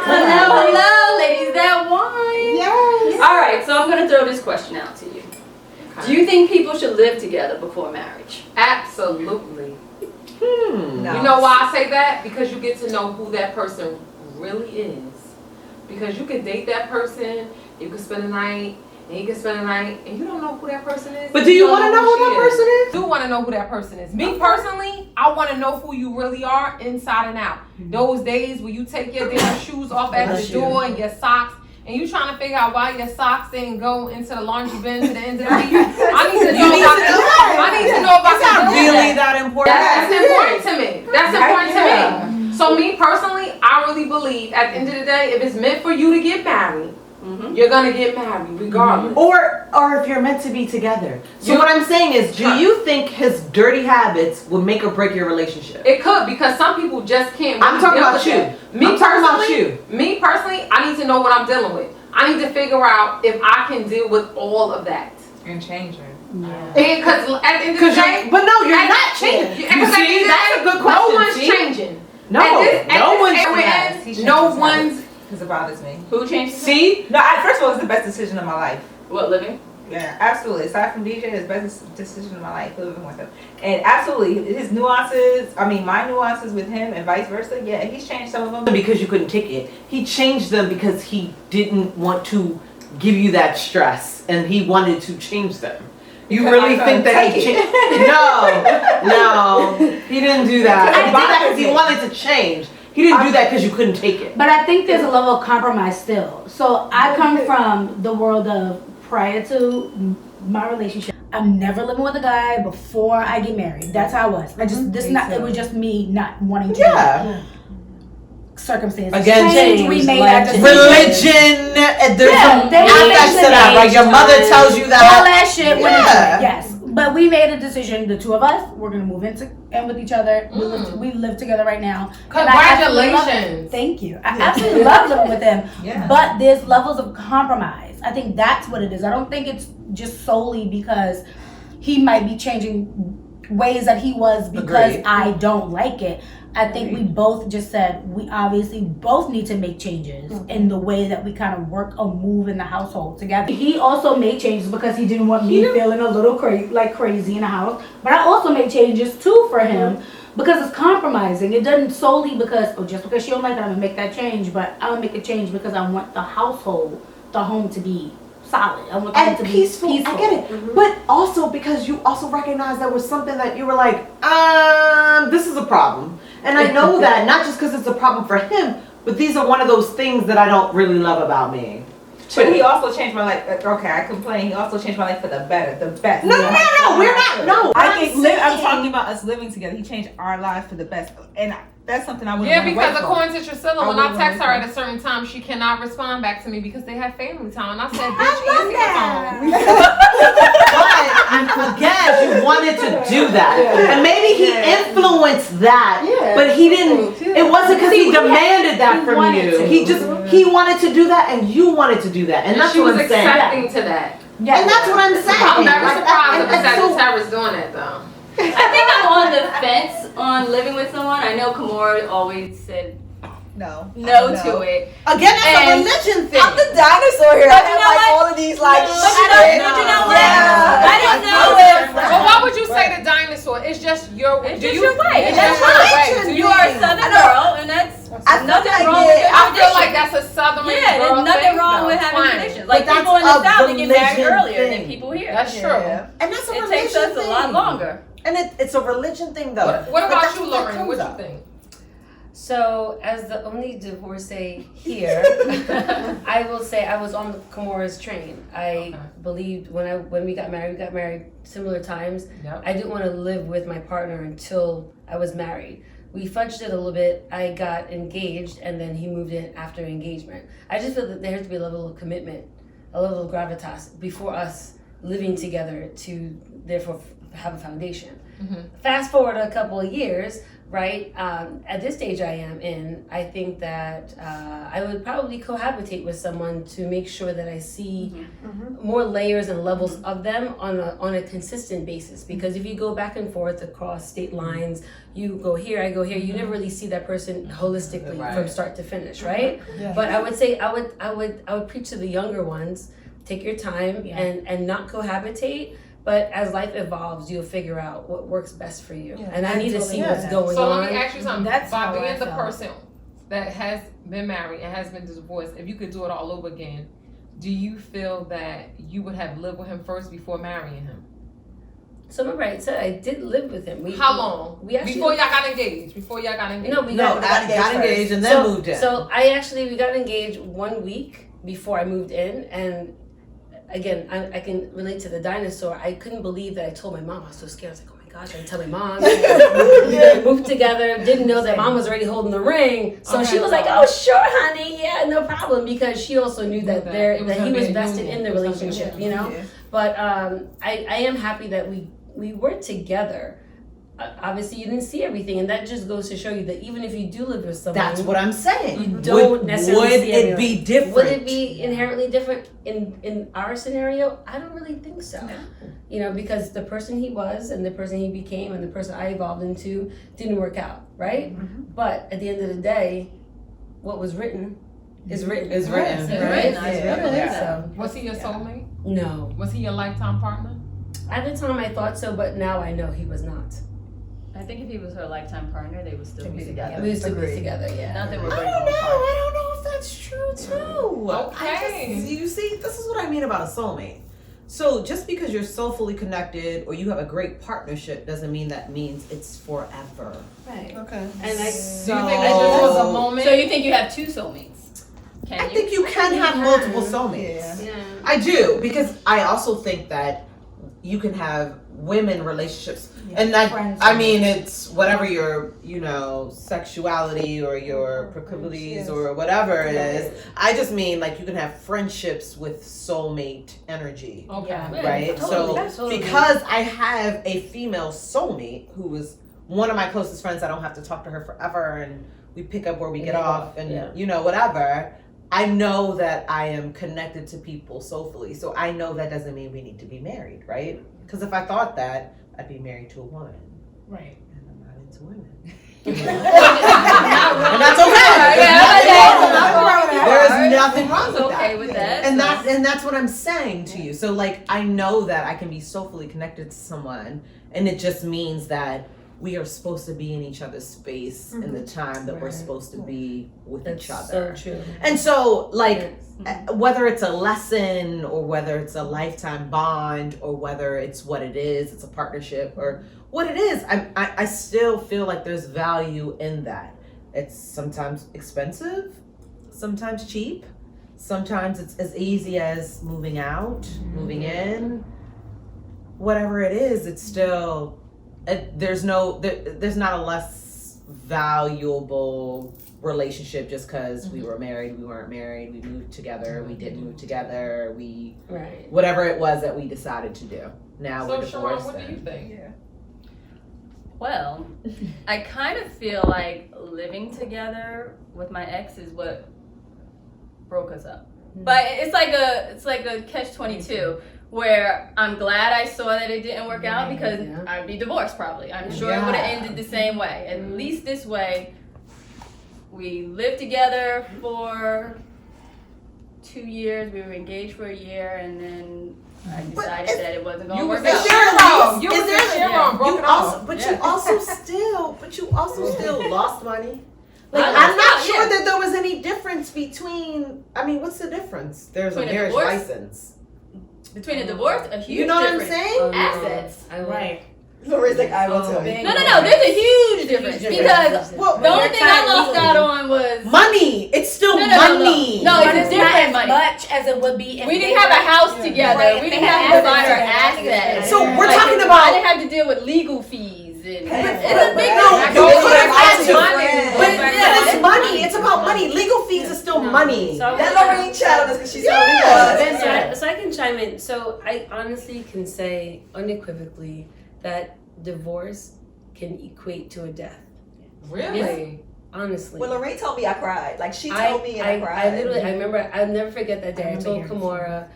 Hello, ladies that wine. Yes. All right, so I'm gonna throw this question out to you. Do you think people should live together before marriage? Absolutely. No. You know why I say that? Because you get to know who that person really is. Because you can date that person, you can spend a night, and you can spend a night, and you don't know who that person is. But do you want to know who that person is? I do want to know who that person is. Me personally, I want to know who you really are inside and out. Those days where you take your damn shoes off at the door and your socks, and you trying to figure out why your socks didn't go into the laundry bin to the end of the week. I need to know about that. I need to know about that. It's not really that important. That's important to me. That's important to me. So me personally, I really believe at the end of the day, if it's meant for you to get married, you're gonna get married regardless. Or if you're meant to be together. So what I'm saying is, do you think his dirty habits would make or break your relationship? It could, because some people just can't. I'm talking about you. Me personally, I need to know what I'm dealing with. I need to figure out if I can deal with all of that. And change her. And because at the end of the day, but no, you're not changing. You see, that's a good question. No one's changing. No one's. Because it bothers me. Who changed? See? No, first of all, it's the best decision of my life. What, living? Yeah, absolutely. Aside from DJ, it's the best decision of my life, living with him. And absolutely, his nuances, my nuances with him and vice versa, yeah, he's changed some of them. Because you couldn't take it. He changed them because he didn't want to give you that stress, and he wanted to change them. You Because really think that he changed? No, he didn't do that. He did that because he wanted to change. He didn't do that because you couldn't take it. But I think there's a level of compromise still. So I come from the world of prior to my relationship. I'm never living with a guy before I get married. That's how I was. It was just me not wanting to. Yeah. Circumstances Again, changed. We made that decision. Religion. There's some aspects to that. Like your mother tells you that. All that shit went into it. Yes. But we made a decision, the two of us, we're going to move in with each other. We live together right now. Congratulations. Thank you. I absolutely love living with him. Yeah. But there's levels of compromise. I think that's what it is. I don't think it's just solely because he might be changing ways that he was because Agreed. I don't like it. I think we both just said we obviously both need to make changes in the way that we kind of work or move in the household together. He also made changes because he didn't want me feeling a little crazy in the house. But I also made changes too for him because it's compromising. It doesn't solely because, just because she don't like it, I'm going to make that change. But I'm going to make a change because I want the household, the home to be solid. I want the home to peaceful. be peaceful. I get it. But also because you also recognize there was something that you were like, this is a problem. And I know that, not just because it's a problem for him, but these are one of those things that I don't really love about me. But he also changed my life. Okay, I complain. He also changed my life for the better, the best. No, we're not. No, I'm talking about us living together. He changed our lives for the best, and that's something I wouldn't. Yeah, because according to Trisilla, when I wouldn't text her wait at a certain time, she cannot respond back to me because they have family time. And I said, bitch, answer your phone. But I forget you wanted to do that. And maybe he influenced that, but he didn't. It wasn't because he demanded that from you. He wanted to do that, and you wanted to do that. And that's she what was I'm saying. accepting to that. Yeah. And that's what I'm saying. I'm never surprised if that's so- Sagittarius doing that though. I think I'm on the fence on living with someone. I know Kimora always said No to it. Again, it's a religion thing. I'm the dinosaur here. But I you have know like what? all of these like. But you know what? I don't know if But why would you say the dinosaur? It's just your way. it's just your way. It's That's just your way. fine. You are a Southern girl, and that's nothing wrong with your I feel like tradition. that's a Southern Yeah, girl there's nothing thing, wrong though. with It's having fine. traditions. Like But that's people in the a South, they get married religion earlier than thing. people here. That's true. And that's a It religion takes us thing. a lot longer. And it's a religion thing, though. What But about that's you, what that Lauren? comes What you up. think? So, as the only divorcee here, I will say I was on Kimora's train. I believed when we got married similar times. Yep. I didn't want to live with my partner until I was married. We fudged it a little bit. I got engaged, and then he moved in after engagement. I just feel that there has to be a level of commitment, a level of gravitas before us living together to therefore have a foundation. Fast forward a couple of years, right? At this stage I am in, I think that I would probably cohabitate with someone to make sure that I see more layers and levels of them on a consistent basis. Because if you go back and forth across state lines, you go here, I go here, you never really see that person holistically from start to finish, right? But I would say I would preach to the younger ones, take your time and not cohabitate. But as life evolves, you'll figure out what works best for you. And I need to see what's going on. So let me ask you something. That's By how I being the felt. person that has been married and has been divorced, if you could do it all over again, do you feel that you would have lived with him first before marrying him? So remember I said I did live with him. How long? We actually, Before y'all got engaged? No, we got engaged and then moved in. So we got engaged 1 week before I moved in, and again, I can relate to the dinosaur. I couldn't believe that I told my mom. I was so scared. I was like, oh my gosh, I didn't tell my mom. We moved together, didn't know that mom was already holding the ring. So she was like, oh, sure, honey. Yeah, no problem. Because she also knew that he was vested in the relationship, you know? But I am happy that we were together. Obviously, you didn't see everything, and that just goes to show you that even if you do live with someone, That's what I'm saying. you don't necessarily Would see it everyone. be different? Would it be inherently different in our scenario? I don't really think so. You know, because the person he was and the person he became and the person I evolved into didn't work out, right? But at the end of the day, what was written is written. Is written. It's Right? written. It's Yeah. written. Yeah. So, Was he your soulmate? no. Was he your lifetime partner? At the time I thought so, but now I know he was not. I think if he was her lifetime partner, they would still be together. We used to be together, yeah. Not that we're I breaking don't know. them apart. I don't know if that's true too. Okay. You see, this is what I mean about a soulmate. So just because you're soulfully connected or you have a great partnership doesn't mean that means it's forever. Right. Okay. And Do you think that just was a moment? So you think you have two soulmates? Can I you? think you can have multiple soulmates. yeah. I do, because I also think that you can have women relationships, and I mean it's whatever your sexuality or your proclivities or whatever it is. I just mean like you can have friendships with soulmate energy, Okay. Yeah. right? Totally. So because I have a female soulmate who is one of my closest friends, I don't have to talk to her forever, and we pick up where we get off, and whatever. I know that I am connected to people soulfully, so I know that doesn't mean we need to be married, right? Because if I thought that, I'd be married to a woman, Right. and I'm not into women. Not And that's okay. There's nothing wrong with that. okay with that. And that's what I'm saying to you. So like I know that I can be soulfully connected to someone, and it just means that we are supposed to be in each other's space in the time that we're supposed to be with each other. So true. And so, like, whether it's a lesson or whether it's a lifetime bond or whether it's what it is, it's a partnership or what it is, I still feel like there's value in that. It's sometimes expensive, sometimes cheap, sometimes it's as easy as moving out, moving in. Whatever it is, it's still... there's not a less valuable relationship just because we were married, we weren't married, we moved together, we didn't move together, whatever it was that we decided to do. Now we're So Sharon, divorced. what do you think? Well, I kind of feel like living together with my ex is what broke us up. But it's like a catch-22 where I'm glad I saw that it didn't work out because I'd be divorced probably. I'm sure it would have ended the same way. At least this way, we lived together for 2 years. We were engaged for a year, and then I decided that it wasn't going to work out. You was in Sharon, broke it off. You also still lost money. Like, I I'm lost not out, sure yeah. that there was any difference between. I mean, what's the difference? There's Between a a marriage divorce? license. Between a divorce, a huge You know what I'm difference. saying? Assets. Right. Lori's like, I will tell you. No, there's a huge difference because Well, the only thing I lost out on was money. It's still No. money. No, But it's it's not different as money. much as it would be if We they didn't have a were- house together. Right, We if didn't they have had to divide our assets together. assets. So we're Like, talking I about. didn't have to deal with legal fees. And it's a big No, difference. you could have had to. Friends. But it's money. It's about money. Legal fees are still money. So That Lorraine child is because she's So I can chime in. So I honestly can say unequivocally that divorce can equate to a death. Really? Honestly. When Lorraine told me, I cried. Like she told me, and I cried. I literally, I remember. I'll never forget that day. I remember told hearing Kimora,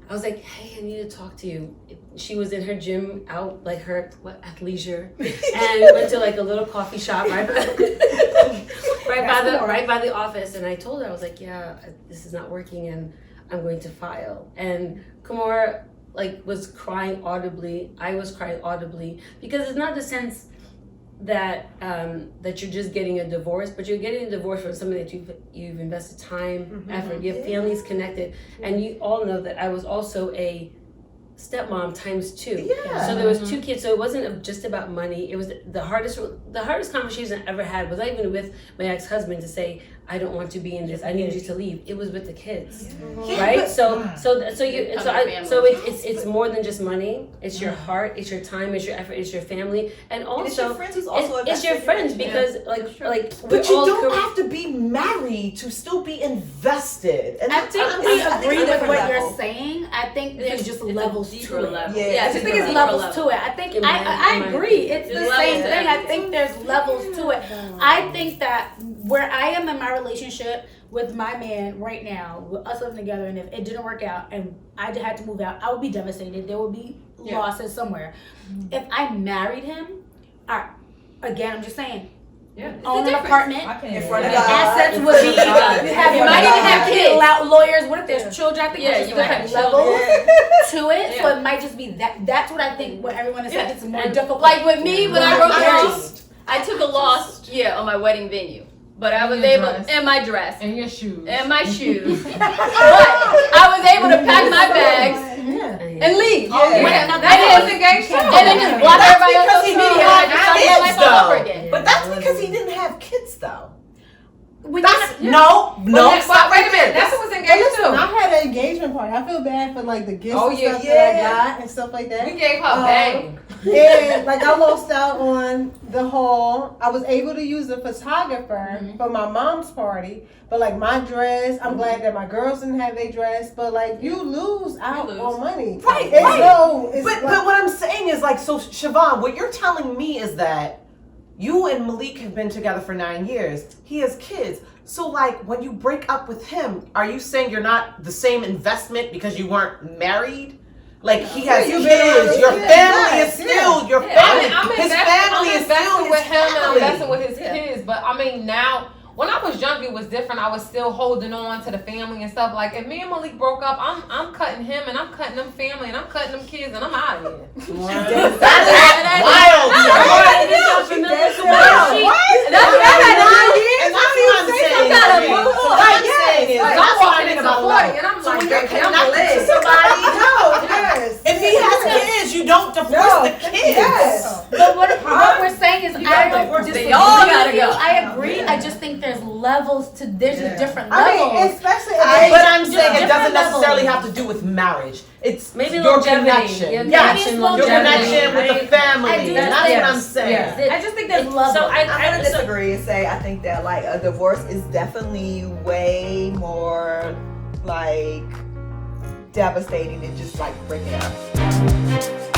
I was like, "Hey, I need to talk to you." She was in her gym, out like her athleisure, and went to like a little coffee shop right by the office. And I told her, I was like, "Yeah, this is not working, and I'm going to file." And Kimora like was crying audibly. I was crying audibly because it's not the sense that that you're just getting a divorce, but you're getting a divorce from somebody that you've invested time, effort, your family's connected, and you all know that I was also a stepmom times 2. Yeah. So there was 2 kids. So it wasn't just about money. It was the hardest conversation I ever had was not even with my ex-husband to say, I don't want to be in this. I need you to leave. It was with the kids, right? So it's more than just money. It's your heart. It's your time. It's your effort. It's your family, and also it's your friends who's also it's your friends because But you don't have to be married to still be invested. And I think we I think agree it's a with what different you're level. saying. I think there's just levels to it. Yeah, I just think it's levels to it. I think I agree. It's the There's same levels to thing. I everything. think there's levels to it. I think that where I am in my relationship with my man right now, with us living together, and if it didn't work out and I had to move out, I would be devastated. There would be losses somewhere. If I married him, again, I'm just saying, own an apartment. in front of The God. assets would be. You might even have kids. Lawyers. What if there's children? I think Yeah, there's you different have levels Yeah. to it. So it might just be that. That's what I think. What everyone is saying. It's more difficult. Like with me, when I broke Married. lost, I took a loss, on my wedding venue. But I was able, and my dress, And your shoes. and my shoes. But I was able to pack my bags and leave. Yeah. That was engaged too. And then just block That's everybody on because he social media. didn't And I have just started my kids, life all over though. again. But that's because he didn't have kids, though. When That's you- no. But wait a minute. That's what was engaged Listen, too. I had an engagement party. I feel bad for like the gifts Oh, and yeah, stuff yeah. that I got and stuff like that. We gave her bang. And like I lost out on the hall. I was able to use a photographer for my mom's party, but like my dress, I'm glad that my girls didn't have their dress. But like you lose out on money, Right, And right. so it's But like, what I'm saying is like, so Siobhan, what you're telling me is that you and Malik have been together for 9 years. He has kids. So like when you break up with him, are you saying you're not the same investment because you weren't married? Like he has You've kids, been your around- family yeah, is still your Yeah. family. I'm His investing, family I'm is still investing his with him and I'm family. investing with his kids. But I mean now, when I was younger, it was different. I was still holding on to the family and stuff. Like if me and Malik broke up, I'm cutting him and I'm cutting them family and I'm cutting them kids and I'm out of here. That's wild. I'm walking into 40 and I'm like, Connected to somebody. yes. If he has kids, you don't divorce the kids. Yes. But what we're saying is, I don't disagree. They all gotta with you. go. I agree. I just think there's levels to. There's a different I levels. mean, especially But I'm Just saying it doesn't different necessarily levels. have to do with marriage. It's Maybe your longevity. connection. Your Yes, connection, your longevity. connection with the family. I do That's think- what I'm saying. I just think there's levels. So I'm gonna disagree and say I think that like a divorce is definitely way more like devastating than just like breaking up.